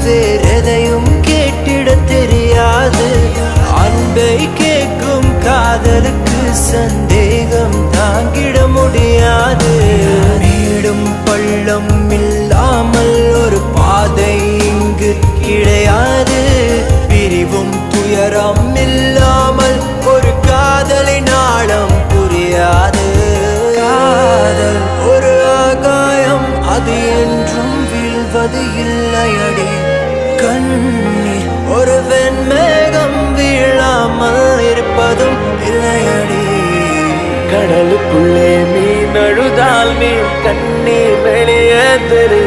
வேற எதையும் கேட்டிட தெரியாது. அன்பை கேட்கும் காதலுக்கு சந்தேகம் தாங்கிட முடியாது. மேடும் பள்ளம் இல்லாமல் ஒரு பாதை இங்கு கிடையாது. பிரிவும் துயரம் இல்லாமல் ஒரு காதலின் ஆழம் புரியாது. காதல் ஒரு ஆகாயம், அது என்றும் வீழ்வது இல்லையடி. கண்ணீர் ஒரு வெண்மேகம், வீழாமல் இருப்பதும் இல்லையடி. கடலுக்குள்ளே மீன் அழுதால் மீன் கண்ணீர் வெளியே தெரியும்.